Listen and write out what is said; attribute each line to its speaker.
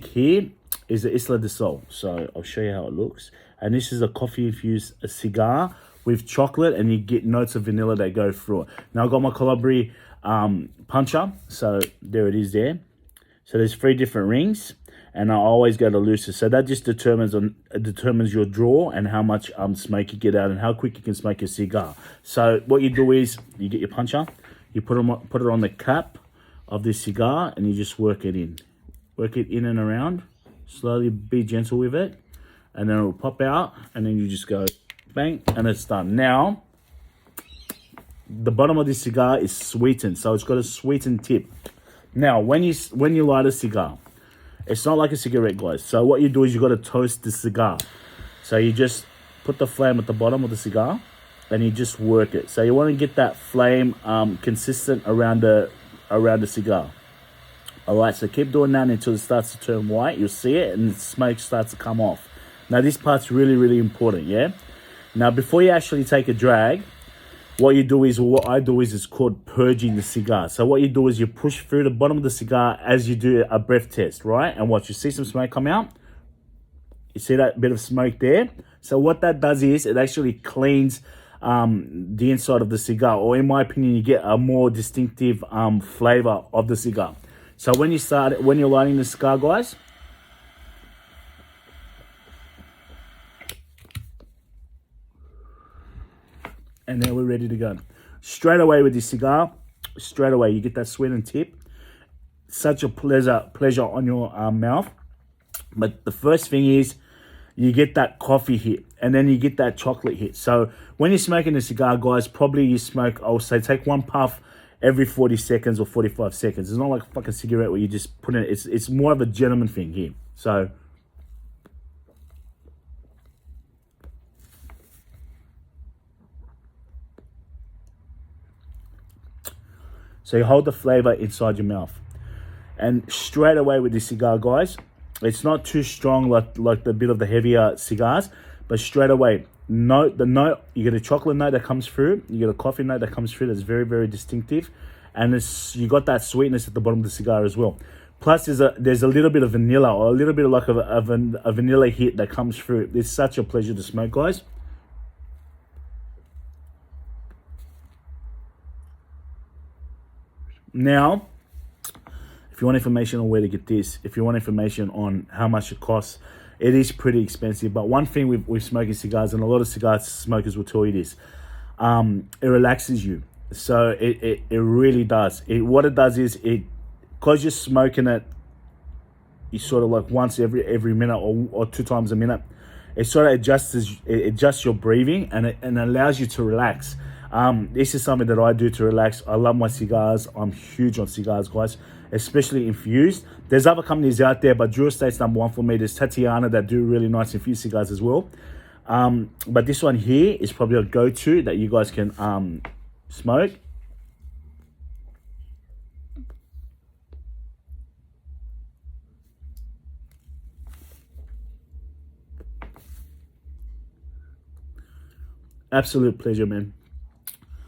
Speaker 1: Here is the Isla de Sol. So I'll show you how it looks. And this is a coffee infused cigar with chocolate, and you get notes of vanilla that go through it. Now I've got my Colibri puncher. So there it is there. So there's 3 different rings, and I always go to looser. So that just determines your draw and how much smoke you get out and how quick you can smoke your cigar. So what you do is you get your puncher, you put it on the cap of this cigar, and you just work it in. Work it in and around. Slowly, be gentle with it, and then it will pop out, and then you just go bang, and it's done. Now, the bottom of this cigar is sweetened, so it's got a sweetened tip. Now, when you light a cigar, it's not like a cigarette, guys. So what you do is you got to toast the cigar. So you just put the flame at the bottom of the cigar, and you just work it. So you want to get that flame consistent around the cigar. All right, so keep doing that until it starts to turn white. You'll see it, and the smoke starts to come off. Now, this part's really, really important, yeah? Now, before you actually take a drag, what I do is it's called purging the cigar. So what you do is you push through the bottom of the cigar as you do a breath test, right? And watch, you see some smoke come out? You see that bit of smoke there? So what that does is it actually cleans the inside of the cigar, or in my opinion, you get a more distinctive flavor of the cigar. So when you're lighting the cigar, guys, and then we're ready to go. Straight away with this cigar, straight away you get that sweetened tip. Such a pleasure on your mouth. But the first thing is you get that coffee hit, and then you get that chocolate hit. So when you're smoking a cigar, guys, probably you smoke, I'll say, take 1 puff every 40 seconds or 45 seconds. It's not like a fucking cigarette where you just put it. It's more of a gentleman thing here. So you hold the flavor inside your mouth, and straight away with this cigar, guys, it's not too strong like the bit of the heavier cigars, but straight away, you get a chocolate note that comes through, you get a coffee note that comes through that's very, very distinctive, and you got that sweetness at the bottom of the cigar as well. Plus, there's a little bit of vanilla, or a little bit of like a vanilla hit that comes through. It's such a pleasure to smoke, guys. Now, if you want information on where to get this, if you want information on how much it costs, it is pretty expensive. But one thing with smoking cigars, and a lot of cigar smokers will tell you this, it relaxes you. So it really does. What it does is, because you're smoking it, you sort of like once every minute or 2 times a minute, it sort of adjusts your breathing, and it allows you to relax. This is something that I do to relax. I love my cigars. I'm huge on cigars, guys, especially infused. There's other companies out there, but Drew Estate's #1 for me. There's Tatiana that do really nice infused cigars as well. But this one here is probably a go-to that you guys can smoke. Absolute pleasure, man.